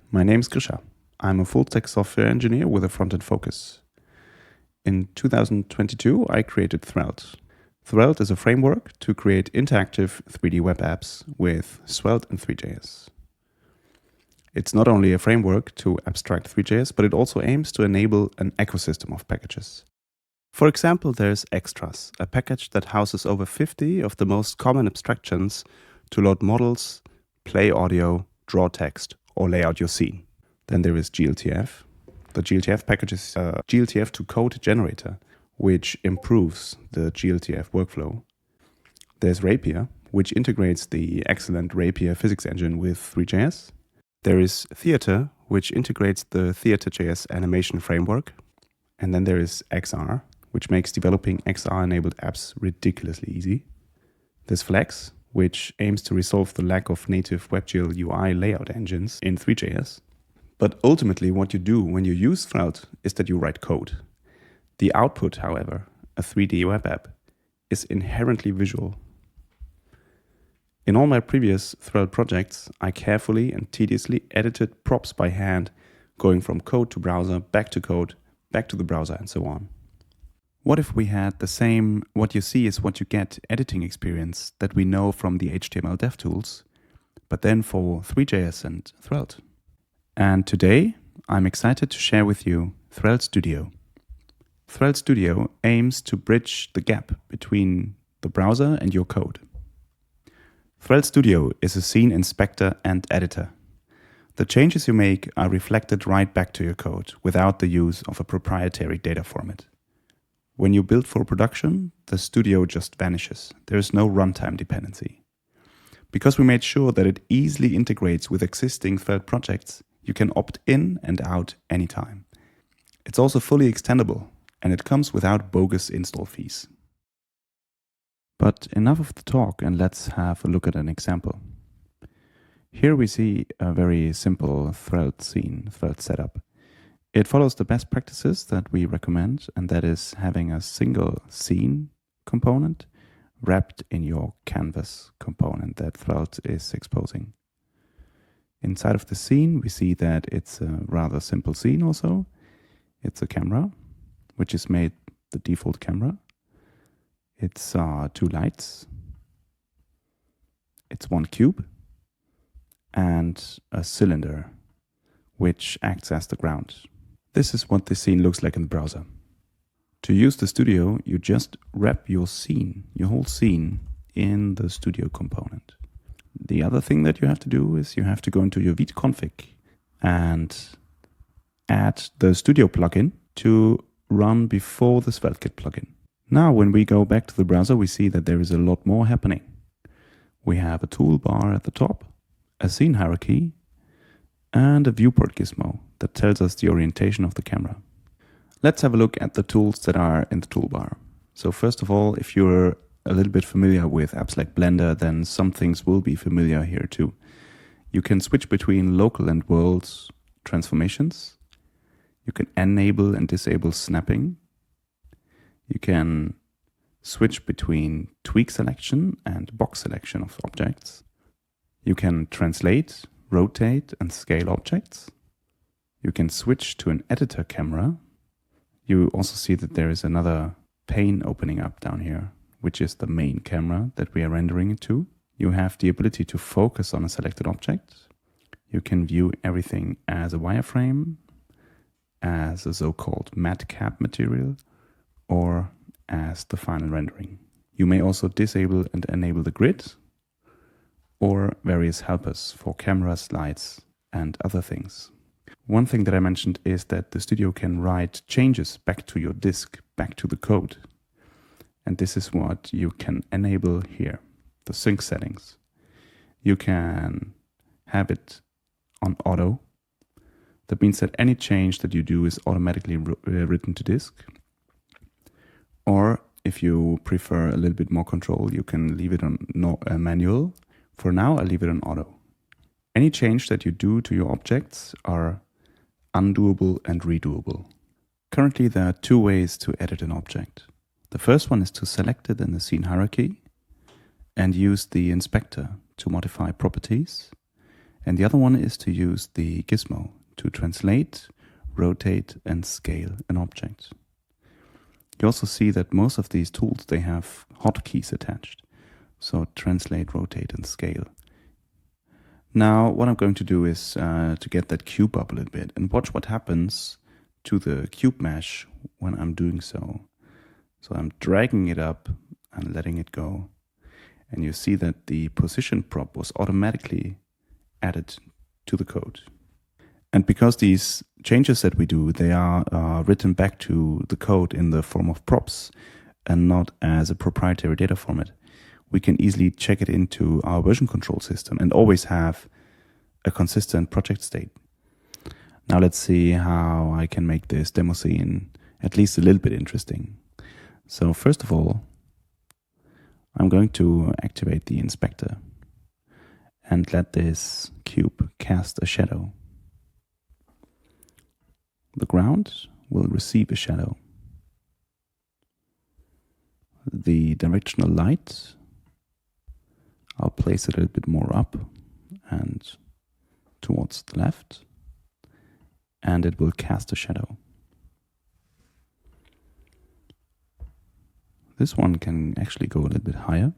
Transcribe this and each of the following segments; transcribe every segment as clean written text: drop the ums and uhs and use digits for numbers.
My name is Grischa. I'm a full-stack software engineer with a front-end focus. In 2022, I created Threlte. Threlte is a framework to create interactive 3D web apps with Svelte and Three.js. It's not only a framework to abstract Three.js, but it also aims to enable an ecosystem of packages. For example, there's Extras, a package that houses over 50 of the most common abstractions to load models, play audio, draw text, or lay out your scene. Then there is GLTF. The GLTF package is a GLTF to code generator, which improves the GLTF workflow. There's Rapier, which integrates the excellent Rapier physics engine with Three.js. There is Threlte, which integrates the Threlte.js animation framework. And then there is XR, which makes developing XR-enabled apps ridiculously easy. There's Flex, which aims to resolve the lack of native WebGL UI layout engines in Three.js. But ultimately, what you do when you use Threlte is that you write code. The output, however, a 3D web app, is inherently visual. In all my previous Threlte projects, I carefully and tediously edited props by hand, going from code to browser, back to code, back to the browser, and so on. What if we had the same what you see is what you get editing experience that we know from the HTML dev tools, but then for Three.js and Threlte? And today, I'm excited to share with you Threlte Studio. Threlte Studio aims to bridge the gap between the browser and your code. Threlte Studio is a scene inspector and editor. The changes you make are reflected right back to your code without the use of a proprietary data format. When you build for production, the studio just vanishes. There is no runtime dependency. Because we made sure that it easily integrates with existing Threlte projects, you can opt in and out anytime. It's also fully extendable, and it comes without bogus install fees. But enough of the talk, and let's have a look at an example. Here we see a very simple Threlte scene, Threlte setup. It follows the best practices that we recommend, and that is having a single scene component wrapped in your canvas component that Threlte is exposing. Inside of the scene, we see that it's a rather simple scene also. It's a camera, which is made the default camera. It's two lights. It's one cube and a cylinder, which acts as the ground. This is what the scene looks like in the browser. To use the studio, you just wrap your scene, your whole scene, in the studio component. The other thing that you have to do is you have to go into your vite config and add the studio plugin to run before the SvelteKit plugin. Now, when we go back to the browser, we see that there is a lot more happening. We have a toolbar at the top, a scene hierarchy, and a viewport gizmo that tells us the orientation of the camera. Let's have a look at the tools that are in the toolbar. So first of all, if you're a little bit familiar with apps like Blender, then some things will be familiar here too. You can switch between local and world transformations. You can enable and disable snapping. You can switch between tweak selection and box selection of objects. You can translate, rotate, and scale objects. You can switch to an editor camera. You also see that there is another pane opening up down here, which is the main camera that we are rendering it to. You have the ability to focus on a selected object. You can view everything as a wireframe, as a so-called matcap material, or as the final rendering. You may also disable and enable the grid, or various helpers for cameras, lights, and other things. One thing that I mentioned is that the studio can write changes back to your disk, back to the code. And this is what you can enable here, the sync settings. You can have it on auto. That means that any change that you do is automatically written to disk. Or if you prefer a little bit more control, you can leave it on manual. For now, I'll leave it on auto. Any change that you do to your objects are undoable and redoable. Currently, there are two ways to edit an object. The first one is to select it in the scene hierarchy and use the inspector to modify properties. And the other one is to use the gizmo to translate, rotate, and scale an object. You also see that most of these tools, they have hotkeys attached. So translate, rotate, and scale. Now, what I'm going to do is to get that cube up a little bit and watch what happens to the cube mesh when I'm doing so. So I'm dragging it up and letting it go. And you see that the position prop was automatically added to the code. And because these changes that we do, they are written back to the code in the form of props and not as a proprietary data format, we can easily check it into our version control system and always have a consistent project state. Now let's see how I can make this demo scene at least a little bit interesting. So first of all, I'm going to activate the inspector and let this cube cast a shadow. The ground will receive a shadow. The directional light, I'll place it a little bit more up and towards the left, and it will cast a shadow. This one can actually go a little bit higher.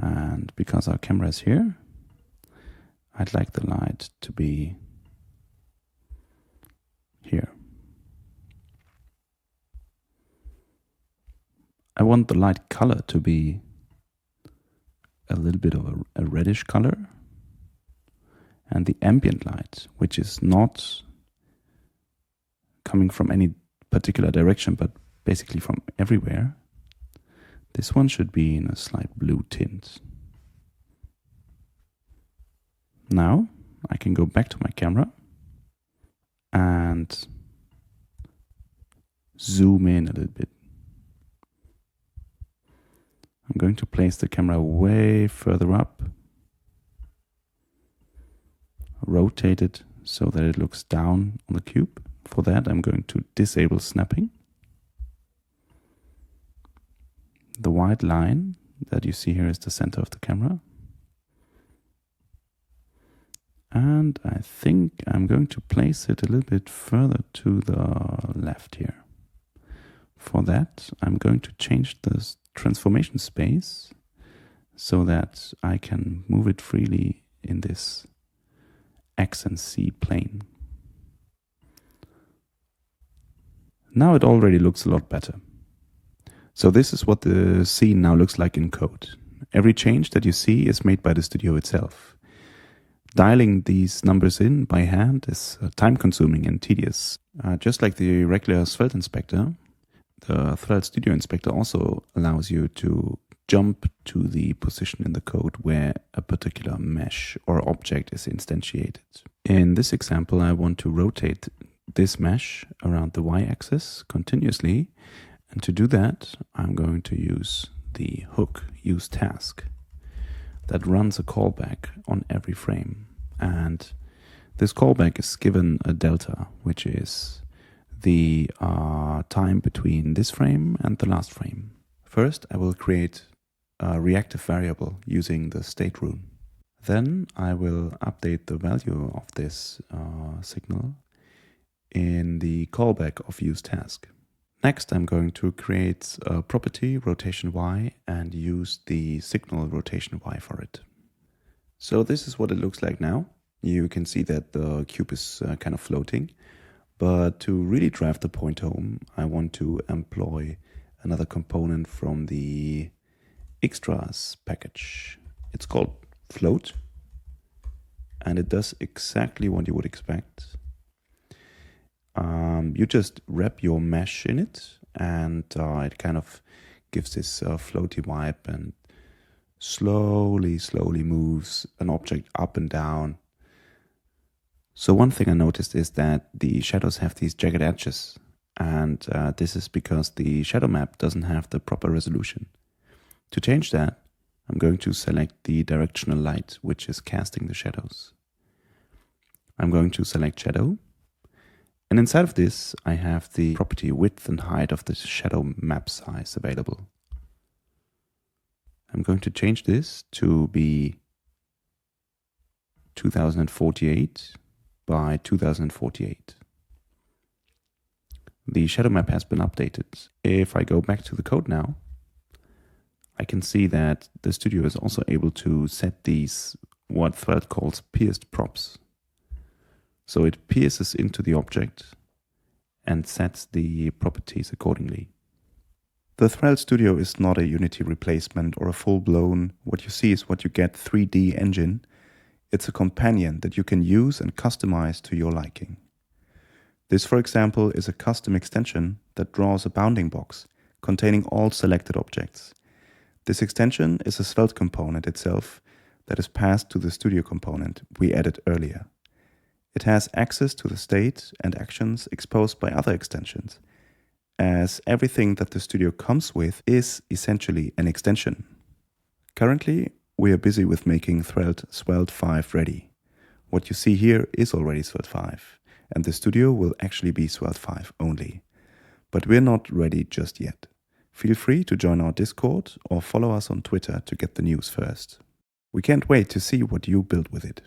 And because our camera is here, I'd like the light to be here. I want the light color to be a little bit of a reddish color. And the ambient light, which is not coming from any particular direction, but basically from everywhere, this one should be in a slight blue tint. Now I can go back to my camera and zoom in a little bit. I'm going to place the camera way further up, rotate it so that it looks down on the cube. For that, I'm going to disable snapping. The white line that you see here is the center of the camera. And I think I'm going to place it a little bit further to the left here. For that, I'm going to change the transformation space so that I can move it freely in this X and C plane. Now it already looks a lot better. So this is what the scene now looks like in code. Every change that you see is made by the studio itself. Dialing these numbers in by hand is time-consuming and tedious. Just like the regular Svelte inspector, the Threlte Studio Inspector also allows you to jump to the position in the code where a particular mesh or object is instantiated. In this example, I want to rotate this mesh around the y-axis continuously, and to do that, I'm going to use the hook useTask that runs a callback on every frame. And this callback is given a delta, which is the time between this frame and the last frame. First, I will create a reactive variable using the state rune. Then I will update the value of this signal in the callback of useTask. Next, I'm going to create a property rotation y and use the signal rotation y for it. So this is what it looks like now. You can see that the cube is kind of floating, but to really drive the point home, I want to employ another component from the extras package. It's called float, and it does exactly what you would expect. You just wrap your mesh in it, and it kind of gives this floaty vibe and slowly moves an object up and down. So one thing I noticed is that the shadows have these jagged edges, and this is because the shadow map doesn't have the proper resolution. To change that, I'm going to select the directional light, which is casting the shadows. I'm going to select shadow. And inside of this, I have the property width and height of the shadow map size available. I'm I'm going to change this to be 2048 by 2048. The shadow map has been updated. If I go back to the code now, I can see that the studio is also able to set these, what Threlte calls pierced props. So it pierces into the object and sets the properties accordingly. The Threlte Studio is not a Unity replacement or a full-blown, what you see is what you get 3D engine. It's a companion that you can use and customize to your liking. This, for example, is a custom extension that draws a bounding box containing all selected objects. This extension is a Svelte component itself that is passed to the Studio component we added earlier. It has access to the state and actions exposed by other extensions, as everything that the Studio comes with is essentially an extension. Currently, we are busy with making Threlte Svelte 5 ready. What you see here is already Svelte 5, and the Studio will actually be Svelte 5 only. But we're not ready just yet. Feel free to join our Discord or follow us on Twitter to get the news first. We can't wait to see what you build with it.